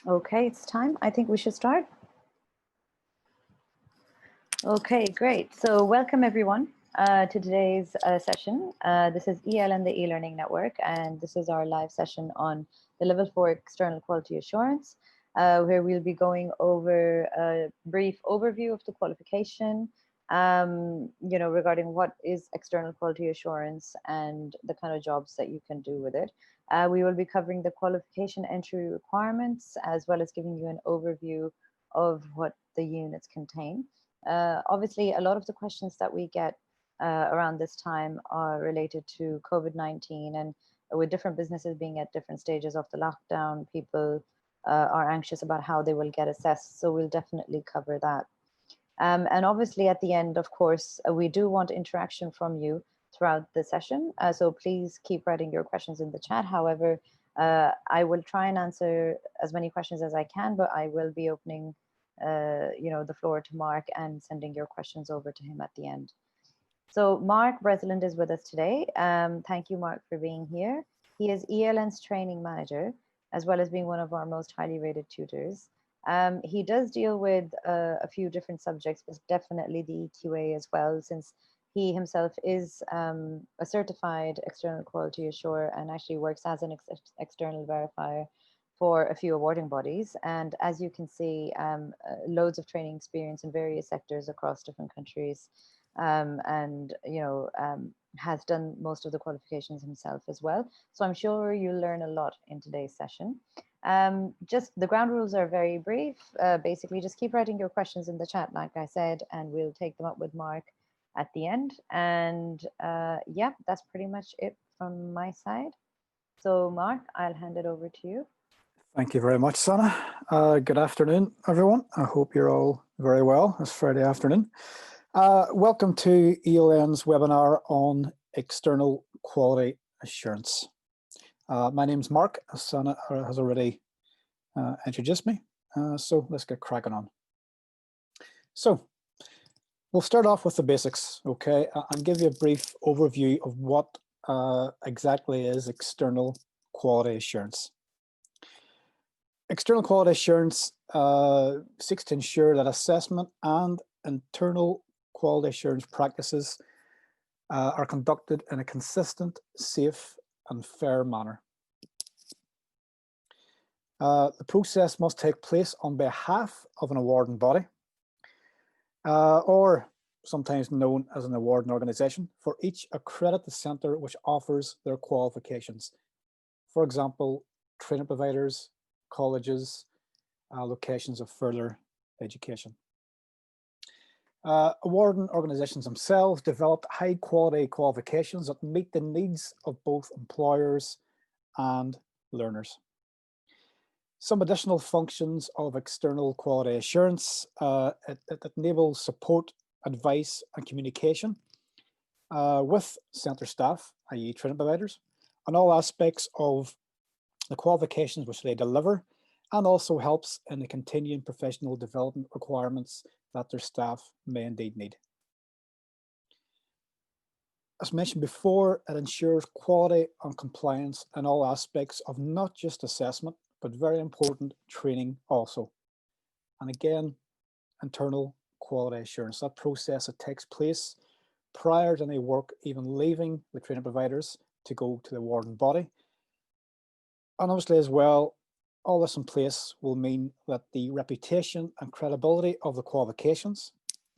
Okay, it's time. I think we should start. Okay, great. So welcome everyone to today's session. This is ELN, the e-learning network, and this is our live session on the Level 4 External Quality Assurance, where we'll be going over a brief overview of the qualification, regarding what is external quality assurance and the kind of jobs that you can do with it. We will be covering the qualification entry requirements, as well as giving you an overview of what the units contain. Obviously, a lot of the questions that we get around this time are related to COVID-19, and with different businesses being at different stages of the lockdown, people are anxious about how they will get assessed. So we'll definitely cover that. And obviously at the end, of course, we do want interaction from you throughout the session. So please keep writing your questions in the chat. However, I will try and answer as many questions as I can, but I will be opening the floor to Mark and sending your questions over to him at the end. So Mark Breslin is with us today. Thank you, Mark, for being here. He is ELN's training manager, as well as being one of our most highly rated tutors. He does deal with a few different subjects, but definitely the EQA as well, since he himself is a certified external quality assurer and actually works as an external verifier for a few awarding bodies. And as you can see, loads of training experience in various sectors across different countries, and has done most of the qualifications himself as well. So I'm sure you'll learn a lot in today's session. Just the ground rules are very brief. Basically, just keep writing your questions in the chat, like I said, and we'll take them up with Mark at the end. And yeah, that's pretty much it from my side. So Mark, I'll hand it over to you. Thank you very much, Sana. Good afternoon, everyone. I hope you're all very well this Friday afternoon. Welcome to ELN's webinar on external quality assurance. My name's Mark, as Sana has already introduced me. So let's get cracking on. So we'll start off with the basics, okay, and give you a brief overview of what exactly is external quality assurance. External quality assurance seeks to ensure that assessment and internal quality assurance practices are conducted in a consistent, safe, and fair manner. The process must take place on behalf of an awarding body, or sometimes known as an awarding organisation, for each accredited centre which offers their qualifications. For example, training providers, colleges, locations of further education. Awarding organisations themselves developed high quality qualifications that meet the needs of both employers and learners. Some additional functions of external quality assurance, it enables support, advice and communication with centre staff, i.e. training providers, on all aspects of the qualifications which they deliver, and also helps in the continuing professional development requirements that their staff may indeed need. As mentioned before, it ensures quality and compliance in all aspects of not just assessment, but very important, training also. And again, internal quality assurance, that process that takes place prior to any work even leaving the training providers to go to the awarding body. And obviously as well, all this in place will mean that the reputation and credibility of the qualifications,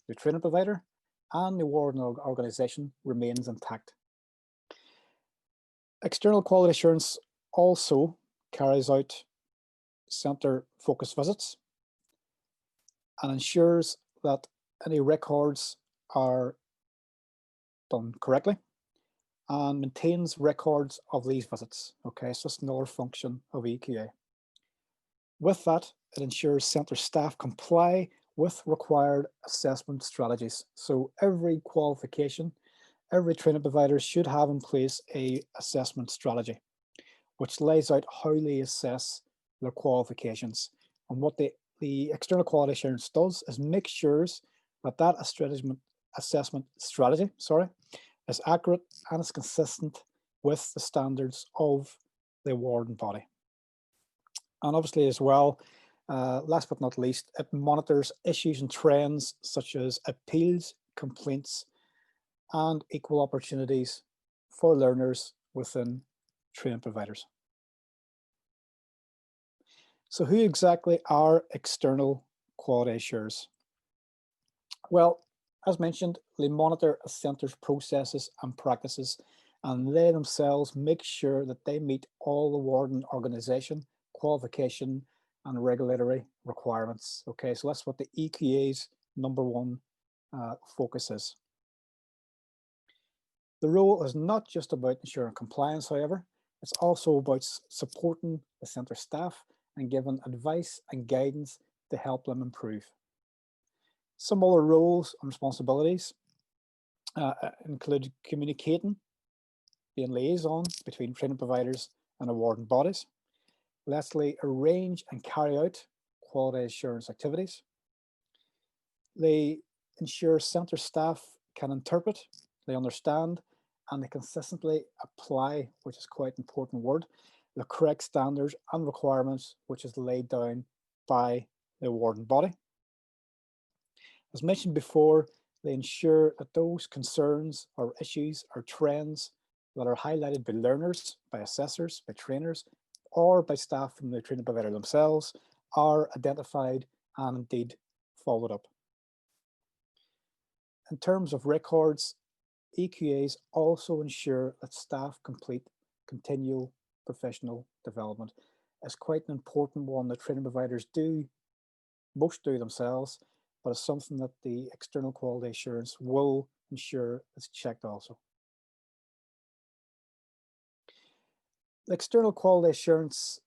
the training provider and the awarding organisation remains intact. External quality assurance also carries out centre focus visits and ensures that any records are done correctly and maintains records of these visits. Okay, so it's another function of EQA. With that, it ensures centre staff comply with required assessment strategies. So every qualification, every training provider should have in place a assessment strategy, which lays out how they assess their qualifications. And what the external quality assurance does is make sure that that assessment strategy, is accurate and is consistent with the standards of the awarding body. And obviously as well, last but not least, it monitors issues and trends such as appeals, complaints, and equal opportunities for learners within training providers. So who exactly are external quality assurers? Well, as mentioned, they monitor a centre's processes and practices, and they themselves make sure that they meet all the awarding organisation, qualification, and regulatory requirements. Okay, so that's what the EQA's #1 focus is. The role is not just about ensuring compliance, however, it's also about supporting the centre staff and giving advice and guidance to help them improve. Some other roles and responsibilities include communicating, being liaison between training providers and awarding bodies. Lastly, arrange and carry out quality assurance activities. They ensure centre staff can interpret, they understand, and they consistently apply, which is quite an important word, the correct standards and requirements which is laid down by the awarding body. As mentioned before, they ensure that those concerns or issues or trends that are highlighted by learners, by assessors, by trainers, or by staff from the training provider themselves are identified and indeed followed up. In terms of records, EQAs also ensure that staff complete continual professional development. It's quite an important one that training providers do, most do themselves, but it's something that the external quality assurance will ensure is checked also. The external quality assurance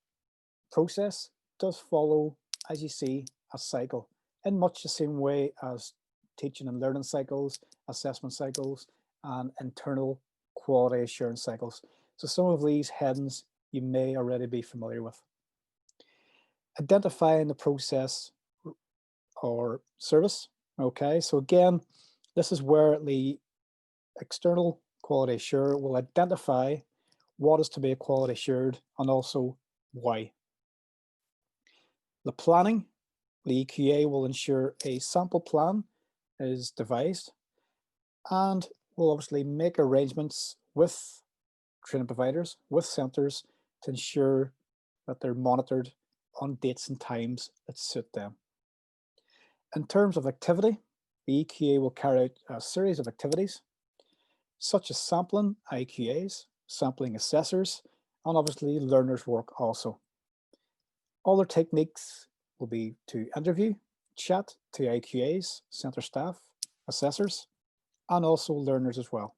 process does follow, as you see, a cycle in much the same way as teaching and learning cycles, assessment cycles, and internal quality assurance cycles. So some of these headings you may already be familiar with. Identifying the process or service. Okay, so again, this is where the external quality assurer will identify what is to be quality assured and also why. The planning, the EQA will ensure a sample plan is devised and will obviously make arrangements with training providers, with centres to ensure that they're monitored on dates and times that suit them. In terms of activity, the EQA will carry out a series of activities such as sampling IQAs, sampling assessors, and obviously learners' work also. Other techniques will be to interview, chat to IQAs, centre staff, assessors, and also learners as well.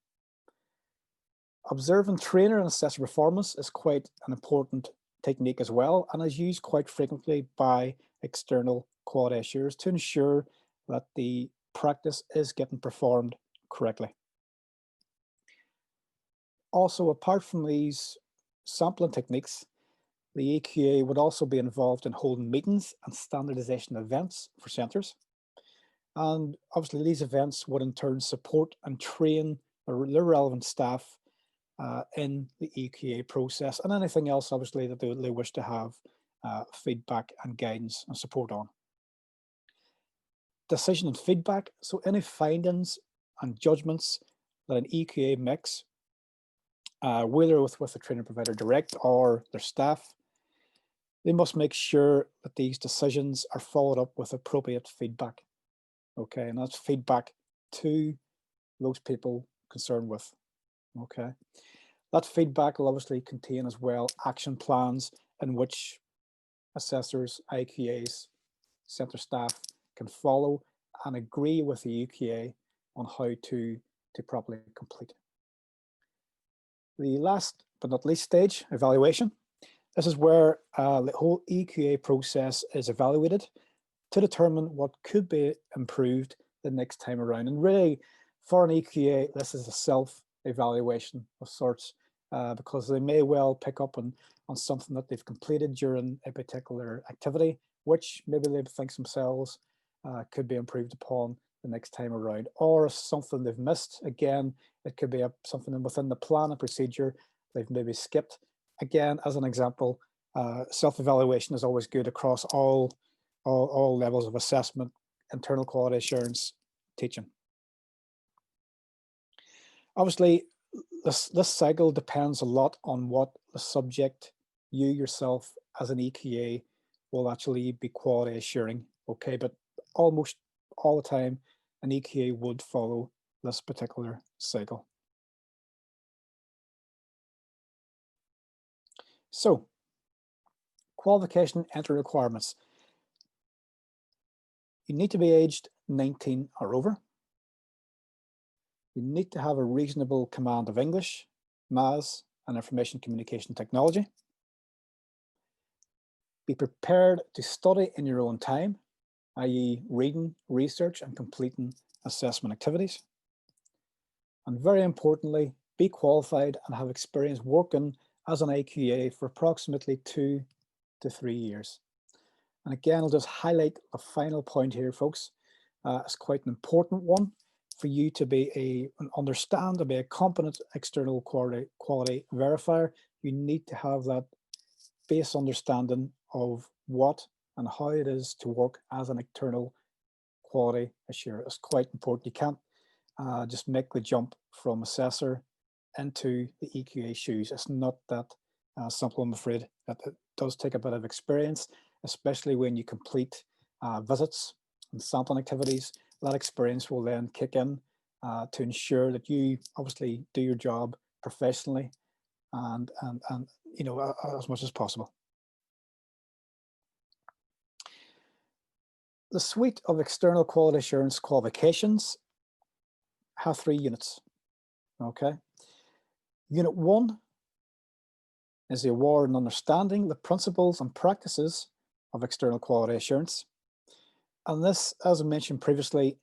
Observing trainer and assessor performance is quite an important technique as well, and is used quite frequently by external quality assurers to ensure that the practice is getting performed correctly. Also, apart from these sampling techniques, the EQA would also be involved in holding meetings and standardization events for centres. And obviously these events would in turn support and train the relevant staff in the EQA process and anything else obviously that they wish to have feedback and guidance and support on. Decision and feedback, so any findings and judgments that an EQA makes, whether with the training provider direct or their staff, they must make sure that these decisions are followed up with appropriate feedback. Okay, and that's feedback to those people concerned with. Okay, that feedback will obviously contain as well action plans in which assessors, IQAs, centre staff can follow and agree with the EQA on how to properly complete. The last but not least stage, evaluation. This is where the whole EQA process is evaluated to determine what could be improved the next time around. And really, for an EQA, this is a self-evaluation of sorts because they may well pick up on something that they've completed during a particular activity, which maybe they think themselves could be improved upon the next time around. Or if something they've missed, again, it could be something within the plan and procedure they've maybe skipped. Again, as an example, self-evaluation is always good across all levels of assessment, internal quality assurance, teaching. Obviously, this cycle depends a lot on what the subject you yourself as an EQA will actually be quality assuring, okay? But almost all the time, an EQA would follow this particular cycle. So, qualification entry requirements. You need to be aged 19 or over. You need to have a reasonable command of English, Maths, and information communication technology. Be prepared to study in your own time, i.e. reading, research, and completing assessment activities. And very importantly, be qualified and have experience working as an IQA for approximately 2 to 3 years. And again, I'll just highlight the final point here, folks. It's quite an important one for you to be understand to be a competent external quality verifier. You need to have that base understanding of what and how it is to work as an external quality assurer. It's quite important. You can't just make the jump from assessor into the EQA shoes. It's not that simple, I'm afraid. That it does take a bit of experience, especially when you complete visits and sampling activities. That experience will then kick in to ensure that you obviously do your job professionally and you know, as much as possible. The suite of external quality assurance qualifications have 3 units. Okay. Unit 1 is the award and understanding the principles and practices of external quality assurance. And this, as I mentioned previously,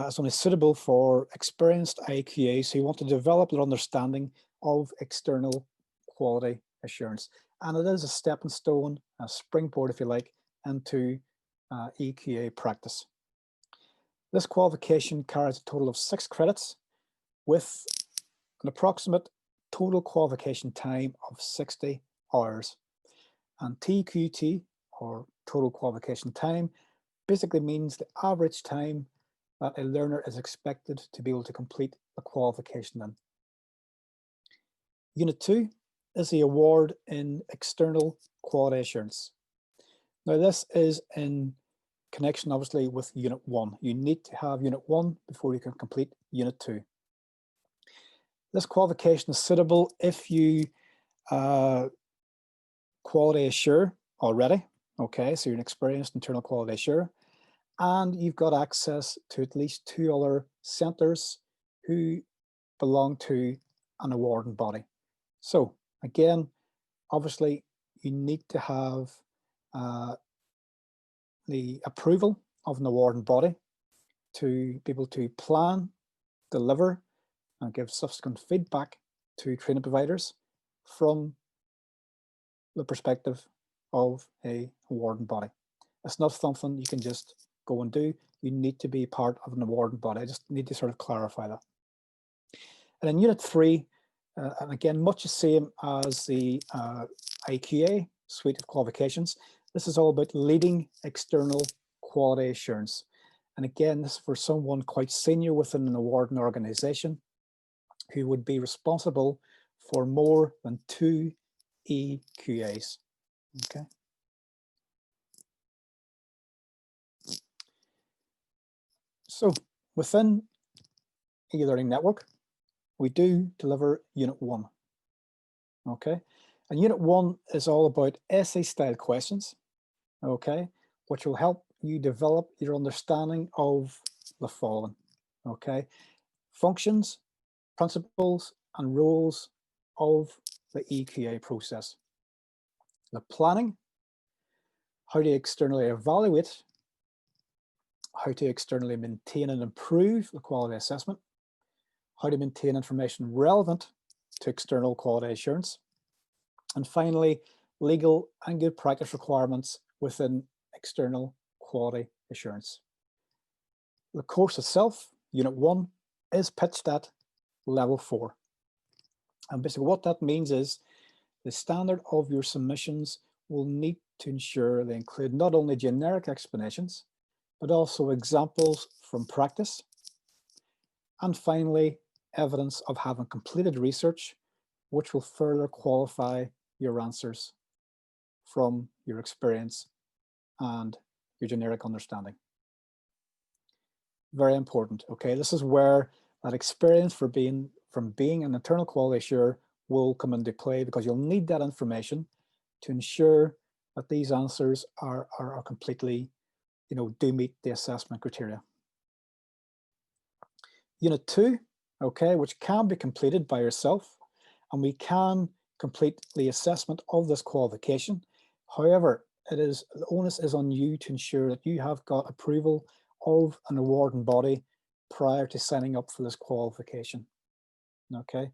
is only suitable for experienced IQAs who want to develop their understanding of external quality assurance. And it is a stepping stone, a springboard, if you like, into EQA practice. This qualification carries a total of 6 credits with an approximate total qualification time of 60 hours. And TQT, or total qualification time, basically means the average time that a learner is expected to be able to complete the qualification in. Unit 2 is the award in external quality assurance. Now this is in connection obviously with Unit 1. You need to have Unit 1 before you can complete Unit 2. This qualification is suitable if you quality assure already, okay, so you're an experienced internal quality assurer, and you've got access to at least 2 other centres who belong to an awarding body. So again, obviously you need to have the approval of an awarding body to be able to plan, deliver, and give subsequent feedback to training providers from the perspective of a awarding body. It's not something you can just go and do. You need to be part of an awarding body. I just need to sort of clarify that. And in Unit 3, and again, much the same as the IQA suite of qualifications, this is all about leading external quality assurance. And again, this is for someone quite senior within an awarding organization who would be responsible for more than 2 EQAs. Okay. So within e-learning network, we do deliver Unit 1. Okay. And Unit 1 is all about essay style questions, okay, which will help you develop your understanding of the following, okay, functions, principles, and rules of the EQA process. The planning, how to externally evaluate, how to externally maintain and improve the quality assessment, how to maintain information relevant to external quality assurance, and finally, legal and good practice requirements within external quality assurance. The course itself, Unit 1, is pitched at Level 4. And basically what that means is the standard of your submissions will need to ensure they include not only generic explanations, but also examples from practice. And finally, evidence of having completed research, which will further qualify your answers from your experience and your generic understanding. Very important, okay? This is where that experience from being an internal quality assurer will come into play, because you'll need that information to ensure that these answers are completely, do meet the assessment criteria. Unit 2, okay, which can be completed by yourself, and we can complete the assessment of this qualification. However, the onus is on you to ensure that you have got approval of an awarding body prior to signing up for this qualification. Okay,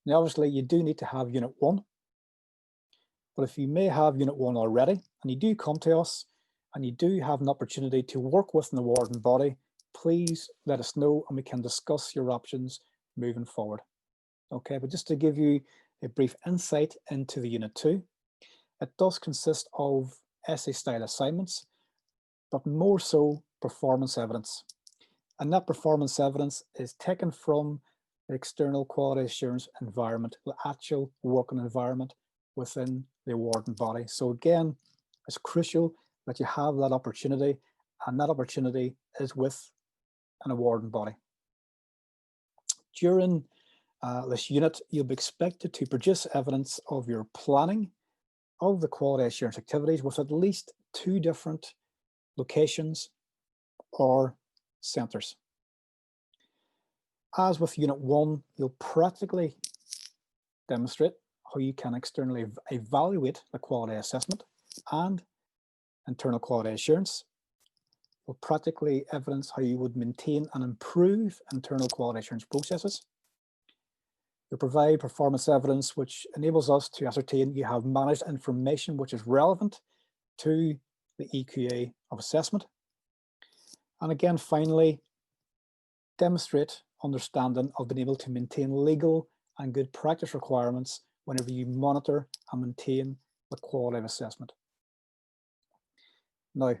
now obviously you do need to have Unit 1, but if you may have Unit 1 already and you do come to us and you do have an opportunity to work with an awarding body, please let us know and we can discuss your options moving forward. Okay, but just to give you a brief insight into the Unit 2, it does consist of essay-style assignments, but more so performance evidence. And that performance evidence is taken from the external quality assurance environment, the actual working environment within the awarding body. So again, it's crucial that you have that opportunity, and that opportunity is with an awarding body. During this unit, you'll be expected to produce evidence of your planning of the quality assurance activities with at least 2 different locations or centres. As with Unit 1, you'll practically demonstrate how you can externally evaluate the quality assessment and internal quality assurance. You'll practically evidence how you would maintain and improve internal quality assurance processes. You'll provide performance evidence which enables us to ascertain you have managed information which is relevant to the EQA of assessment. And again, finally, demonstrate understanding of being able to maintain legal and good practice requirements whenever you monitor and maintain the quality of assessment. Now,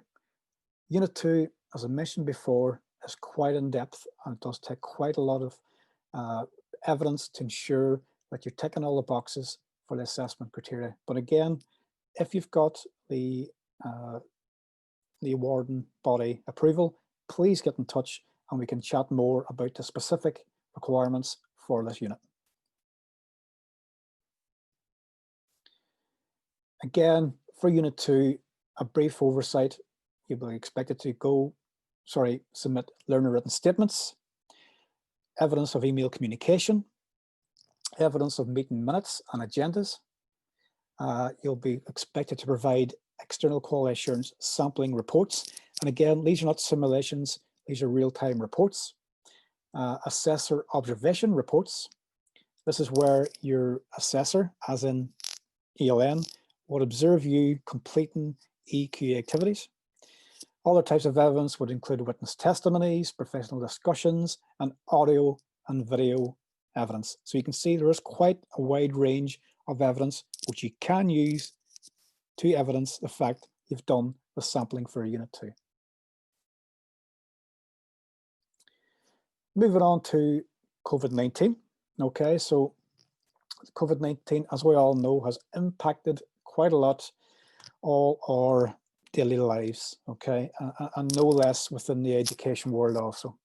Unit 2, as I mentioned before, is quite in depth, and it does take quite a lot of evidence to ensure that you're ticking all the boxes for the assessment criteria. But again, if you've got the awarding body approval, please get in touch and we can chat more about the specific requirements for this unit. Again, for Unit 2, a brief oversight. You'll be expected to submit learner written statements, evidence of email communication, evidence of meeting minutes and agendas. You'll be expected to provide external quality assurance sampling reports. And again, these are not simulations, these are real-time reports. Assessor observation reports. This is where your assessor, as in ELN, would observe you completing EQA activities. Other types of evidence would include witness testimonies, professional discussions, and audio and video evidence. So you can see there is quite a wide range of evidence which you can use to evidence the fact you've done the sampling for Unit 2. Moving on to COVID-19. Okay, so COVID-19, as we all know, has impacted quite a lot all our daily lives, okay, and no less within the education world also.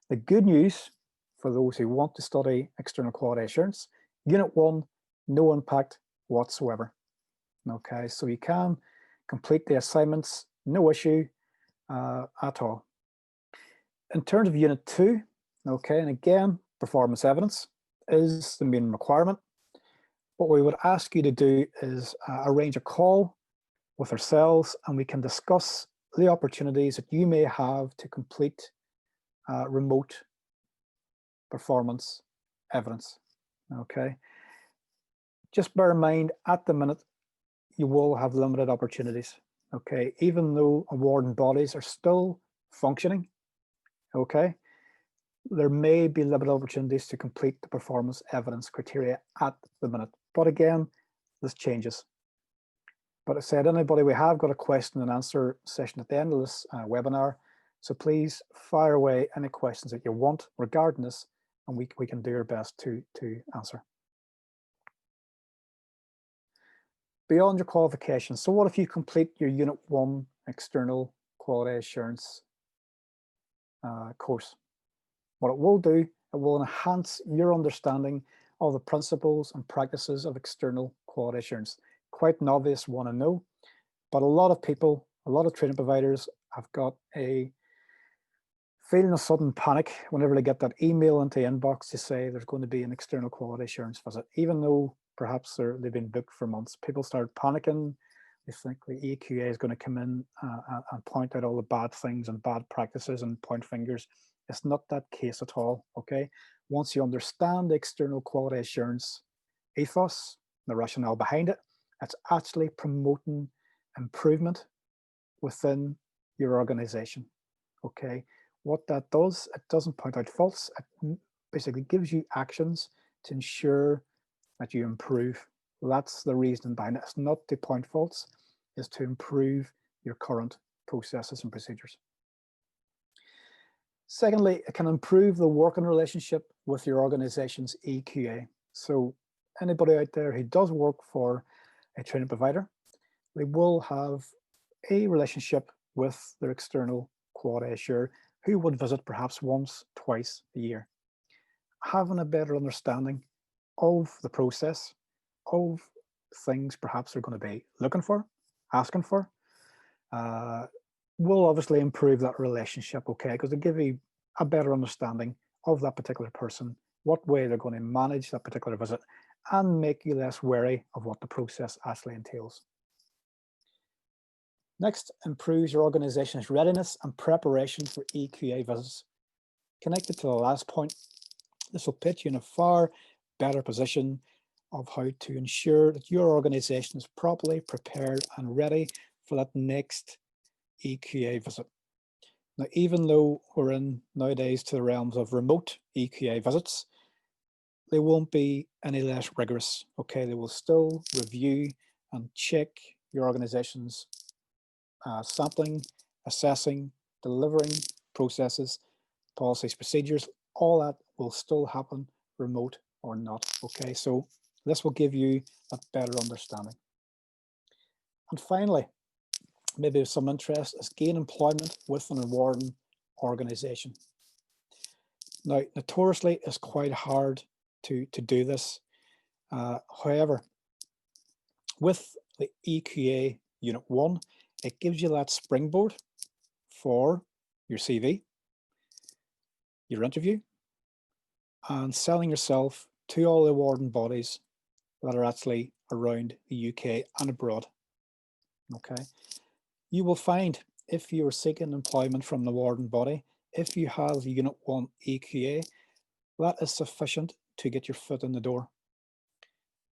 The good news for those who want to study external quality assurance, Unit 1, no impact whatsoever. Okay, so you can complete the assignments, no issue at all. In terms of Unit 2, okay, and again, performance evidence is the main requirement. What we would ask you to do is arrange a call with ourselves and we can discuss the opportunities that you may have to complete remote performance evidence, okay? Just bear in mind, at the minute, you will have limited opportunities, okay? Even though awarding bodies are still functioning, okay? There may be limited opportunities to complete the performance evidence criteria at the minute. But again, this changes. But I said, anybody, we have got a question and answer session at the end of this webinar. So please fire away any questions that you want regarding this, and we can do our best to answer. Beyond your qualifications. So what if you complete your Unit 1 external quality assurance course? What it will do, it will enhance your understanding of the principles and practices of external quality assurance. Quite an obvious one, I know, but a lot of people, a lot of training providers have got a feeling of sudden panic whenever they get that email into the inbox to say there's going to be an external quality assurance visit, even though perhaps they've been booked for months. People start panicking. They think the EQA is going to come in and point out all the bad things and bad practices and point fingers. It's not that case at all, okay? Once you understand the external quality assurance ethos, the rationale behind it, it's actually promoting improvement within your organization, okay? What that does, it doesn't point out faults. It basically gives you actions to ensure that you improve. That's the reason behind it. It's not to point faults, it's to improve your current processes and procedures. Secondly, it can improve the working relationship with your organization's EQA. So anybody out there who does work for a training provider, they will have a relationship with their external quality assurer who would visit perhaps once, twice a year. Having a better understanding of the process, of things perhaps they're going to be looking for, asking for, will obviously improve that relationship, okay? Because they give you a better understanding of that particular person, what way they're going to manage that particular visit, and make you less wary of what the process actually entails. Next, improves your organization's readiness and preparation for EQA visits. Connected to the last point, this will put you in a far better position of how to ensure that your organization is properly prepared and ready for that next EQA visit. Now, even though we're in nowadays to the realms of remote EQA visits, they won't be any less rigorous, okay? They will still review and check your organization's sampling, assessing, delivering processes, policies, procedures. All that will still happen remote or not, okay? So this will give you a better understanding. And finally, maybe of some interest, is gain employment with an awarding organization. Now, notoriously, it's quite hard to do this. However, with the EQA Unit 1, it gives you that springboard for your CV, your interview, and selling yourself to all the awarding bodies that are actually around the UK and abroad, okay? You will find if you are seeking employment from the awarding body, if you have Unit 1 EQA, that is sufficient to get your foot in the door.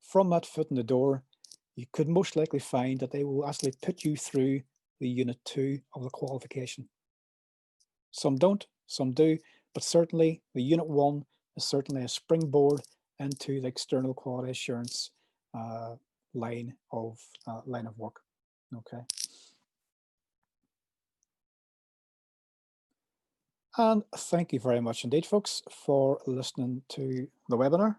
From that foot in the door, you could most likely find that they will actually put you through the Unit 2 of the qualification. Some don't, some do, but certainly the Unit 1 is certainly a springboard into the external quality assurance line of work, okay? And thank you very much indeed, folks, for listening to the webinar.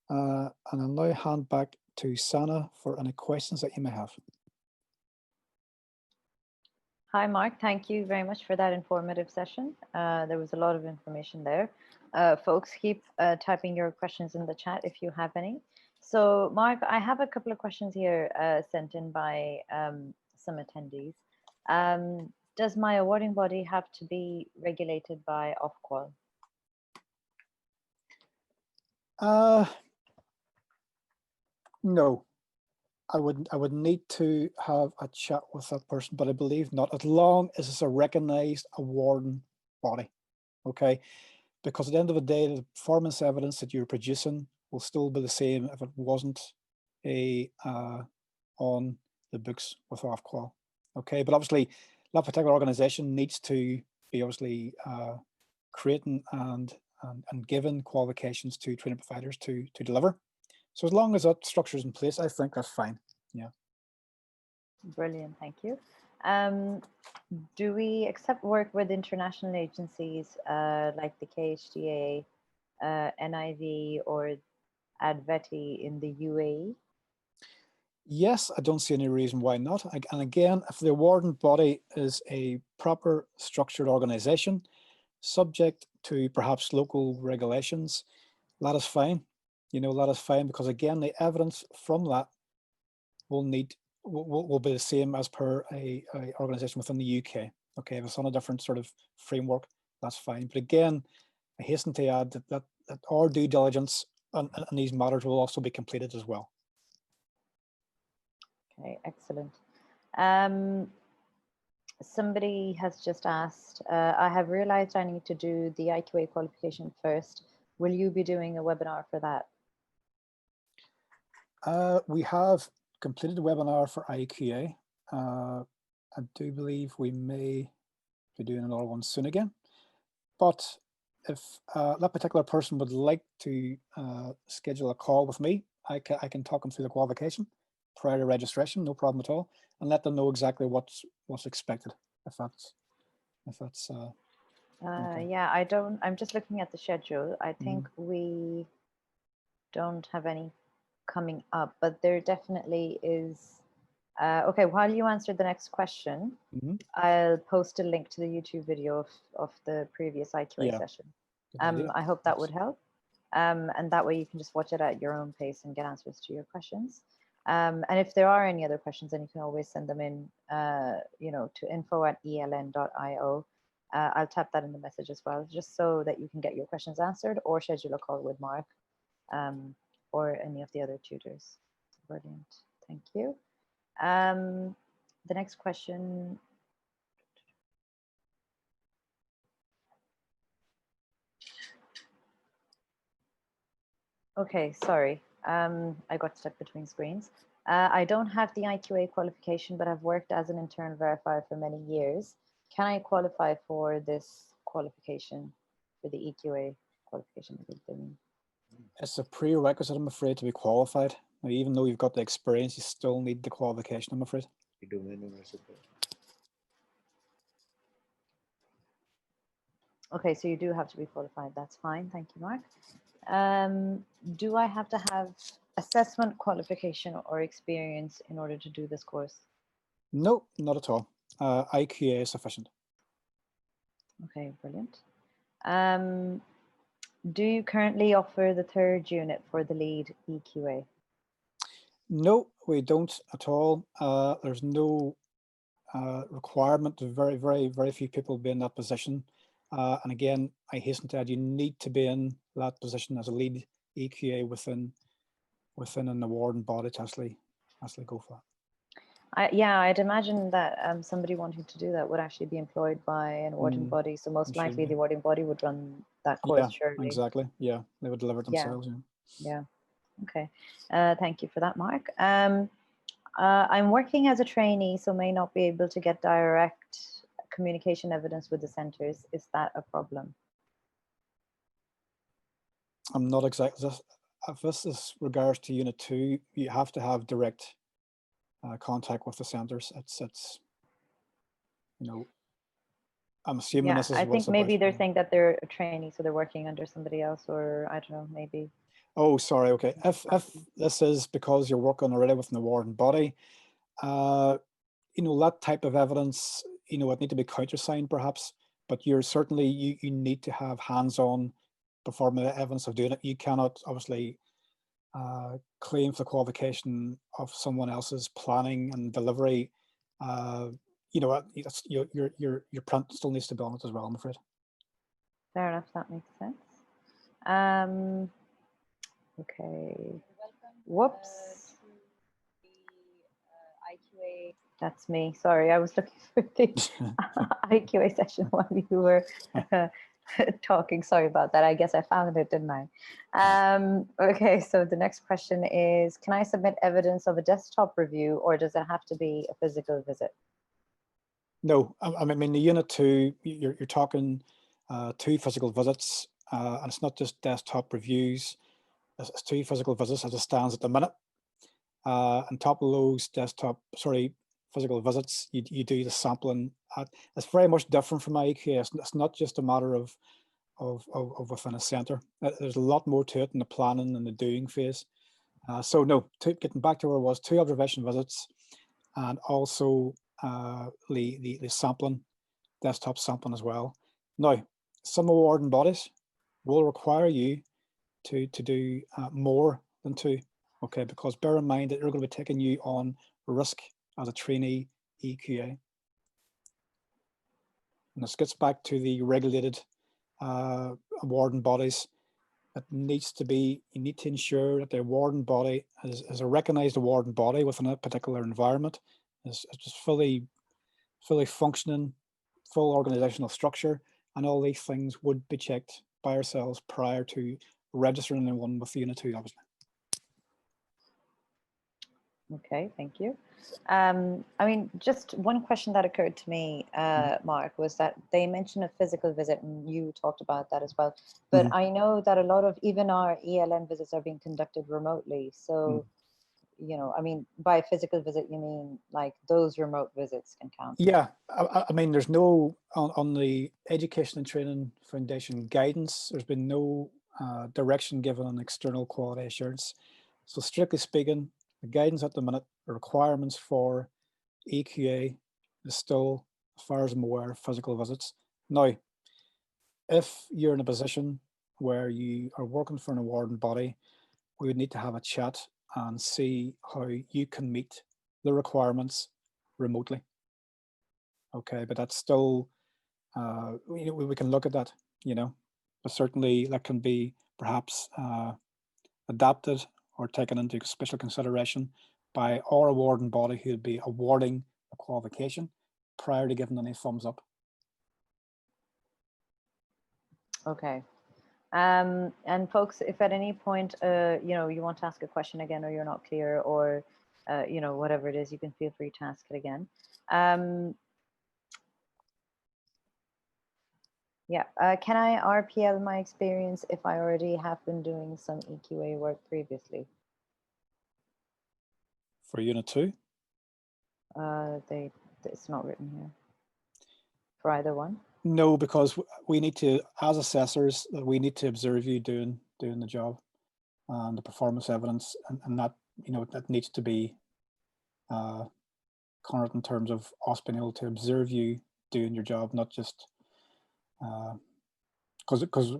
And I'll now hand back to Sana for any questions that you may have. Hi, Mark. Thank you very much for that informative session. There was a lot of information there. Folks, keep typing your questions in the chat if you have any. So, Mark, I have a couple of questions here sent in by some attendees. Does my awarding body have to be regulated by OFQUAL? No, I would need to have a chat with that person, but I believe not, as long as it's a recognized awarding body, okay? Because at the end of the day, the performance evidence that you're producing will still be the same if it wasn't on the books with OFQUAL, okay? But obviously, that particular organization needs to be obviously creating and giving qualifications to training providers to deliver. So as long as that structure is in place, I think that's fine. Yeah. Brilliant, thank you. Do we accept work with international agencies like the KHDA, NIV, or Adveti in the UAE? Yes, I don't see any reason why not. And again, if the awarding body is a proper structured organization, subject to perhaps local regulations, that is fine. You know, that is fine, because again, the evidence from that will be the same as per a organization within the UK. Okay, if it's on a different sort of framework, that's fine. But again, I hasten to add that our due diligence on these matters will also be completed as well. Okay, excellent. Somebody has just asked, I have realized I need to do the IQA qualification first. Will you be doing a webinar for that? We have completed a webinar for IQA. I do believe we may be doing another one soon again. But if that particular person would like to schedule a call with me, I can talk them through the qualification prior to registration, no problem at all, and let them know exactly what's expected. If that's okay. Yeah, I'm just looking at the schedule. I think we don't have any coming up, but there definitely is. Okay, while you answer the next question, I'll post a link to the YouTube video of the previous IQA session. I hope that would help. And that way you can just watch it at your own pace and get answers to your questions. And if there are any other questions, then you can always send them in, to info@eln.io. I'll tap that in the message as well, just so that you can get your questions answered or schedule a call with Mark or any of the other tutors. Brilliant, thank you. The next question. Okay, sorry. I got stuck between screens. I don't have the IQA qualification, but I've worked as an intern verifier for many years. Can I qualify for this qualification, for the EQA qualification? It's a prerequisite, I'm afraid, to be qualified. Now, even though you've got the experience, you still need the qualification, I'm afraid. Okay, so you do have to be qualified. That's fine. Thank you, Mark. Do I have to have assessment qualification or experience in order to do this course? No, not at all. IQA is sufficient. Okay, brilliant. Do you currently offer the third unit for the lead EQA? No, we don't at all. There's no requirement. Very few people be in that position. And again, I hasten to add, you need to be in that position as a lead EQA within an awarding body to actually go for that. Yeah, I'd imagine that somebody wanting to do that would actually be employed by an awarding body. So most likely the awarding body would run that course, surely. Exactly. Yeah, they would deliver it themselves. Yeah. Okay. Thank you for that, Mark. I'm working as a trainee, so may not be able to get direct communication evidence with the centers. Is that a problem? I'm not exactly. If this is regards to Unit 2, you have to have direct contact with the centers. It's I'm assuming this is. I think maybe they're saying that they're a trainee, so they're working under somebody else, or I don't know, maybe. Oh, sorry. Okay. If this is because you're working already with an awarding body, that type of evidence, it need to be countersigned perhaps, but you're certainly you need to have hands-on performing evidence of doing it. You cannot obviously claim for the qualification of someone else's planning and delivery. Your print still needs to be on it as well, I'm afraid. Fair enough, that makes sense. Okay. Whoops. IQA. That's me. Sorry, I was looking for the IQA session while you were talking. Sorry about that. I guess I found it, didn't I? Okay, so the next question is, can I submit evidence of a desktop review, or does it have to be a physical visit? No, I mean, the Unit 2, you're talking 2 physical visits, and it's not just desktop reviews. It's 2 physical visits as it stands at the minute. On top of those physical visits, you do the sampling. It's very much different from EQA. It's not just a matter of within a centre. There's a lot more to it in the planning and the doing phase. So no, getting back to where it was, 2 observation visits, and also the sampling, desktop sampling as well. Now, some awarding bodies will require you to do more than 2, okay? Because bear in mind that they're going to be taking you on risk as a trainee EQA. And this gets back to the regulated awarding bodies. It needs to be, you need to ensure that the awarding body is a recognised awarding body within a particular environment, is just fully functioning, full organisational structure, and all these things would be checked by ourselves prior to registering in one with Unit 2, obviously. Okay, thank you. I mean, just one question that occurred to me, Mark, was that they mentioned a physical visit, and you talked about that as well. But I know that a lot of even our ELN visits are being conducted remotely. So, you know, I mean, by physical visit, you mean like those remote visits can count? Yeah, I mean, there's no, on the Education and Training Foundation guidance, there's been no direction given on external quality assurance. So strictly speaking, the guidance at the minute, the requirements for EQA is still, as far as I'm aware, physical visits. Now, if you're in a position where you are working for an awarding body, we would need to have a chat and see how you can meet the requirements remotely. Okay, but that's still, you know, we can look at that, you know, but certainly that can be perhaps adapted or taken into special consideration by our awarding body who would be awarding a qualification prior to giving any thumbs up. Okay. And folks, if at any point, you know, you want to ask a question again, or you're not clear, or, you know, whatever it is, you can feel free to ask it again. Yeah, can I RPL my experience if I already have been doing some EQA work previously? For Unit 2? It's not written here. For either one? No, because we need to, as assessors, we need to observe you doing the job and the performance evidence, and that, you know, that needs to be current in terms of us being able to observe you doing your job, not just because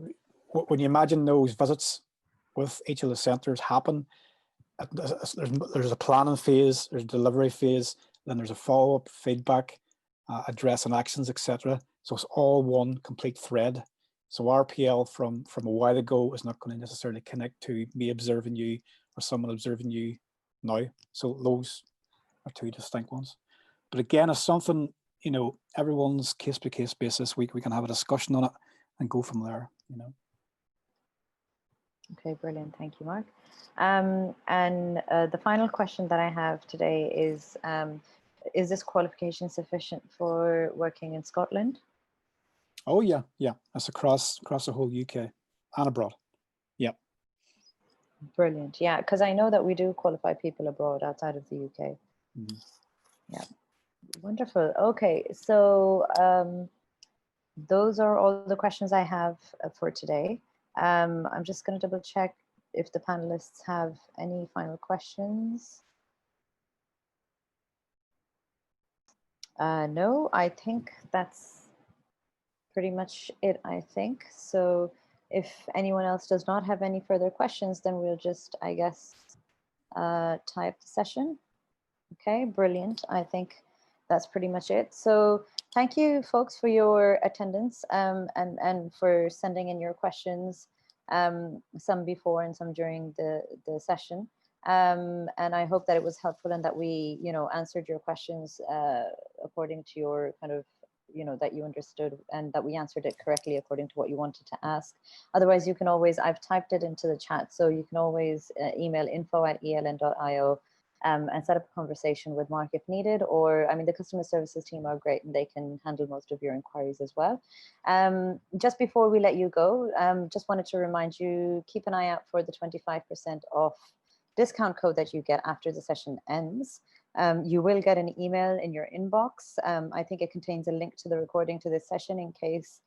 when you imagine those visits with each of the centres happen, there's a planning phase, there's a delivery phase, then there's a follow-up, feedback, addressing actions, etc. So it's all one complete thread. So RPL from a while ago is not going to necessarily connect to me observing you or someone observing you now. So those are 2 distinct ones. But again, it's something, you know, everyone's case-by-case basis. We can have a discussion on it and go from there, you know. Okay, brilliant. Thank you, Mark. And the final question that I have today is this qualification sufficient for working in Scotland? Oh yeah, yeah. That's across the whole UK and abroad. Yeah. Brilliant. Yeah, because I know that we do qualify people abroad outside of the UK. Yeah. Wonderful. Okay, so those are all the questions I have for today. I'm just going to double check if the panelists have any final questions. No, I think that's pretty much it, I think. So if anyone else does not have any further questions, then we'll just, I guess, tie up the session. Okay, brilliant. I think that's pretty much it. So thank you, folks, for your attendance and for sending in your questions, some before and some during the session. And I hope that it was helpful and that we, you know, answered your questions according to your kind of, you know, that you understood and that we answered it correctly according to what you wanted to ask. Otherwise, you can always, I've typed it into the chat, so you can always email info@eln.io. And set up a conversation with Mark if needed, or I mean, the customer services team are great and they can handle most of your inquiries as well. Just before we let you go, just wanted to remind you, keep an eye out for the 25% off discount code that you get after the session ends. You will get an email in your inbox. I think it contains a link to the recording to this session in case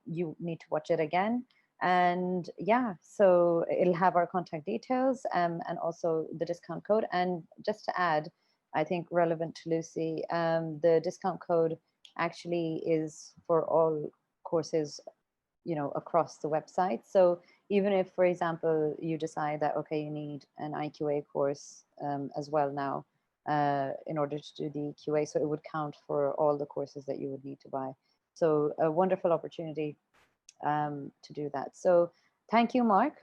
you need to watch it again. And yeah, so it'll have our contact details and also the discount code. And just to add, I think relevant to Lucy, the discount code actually is for all courses, you know, across the website. So even if, for example, you decide that, okay, you need an IQA course as well now in order to do the EQA, so it would count for all the courses that you would need to buy. So a wonderful opportunity to do that. So thank you, Mark,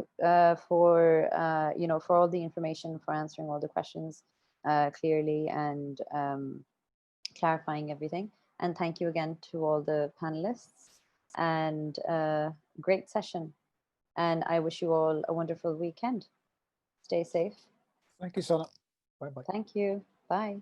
for you know, for all the information, for answering all the questions clearly and clarifying everything. And thank you again to all the panelists, and great session. And I wish you all a wonderful weekend. Stay safe. Thank you, Sana. Bye-bye. Thank you. Bye.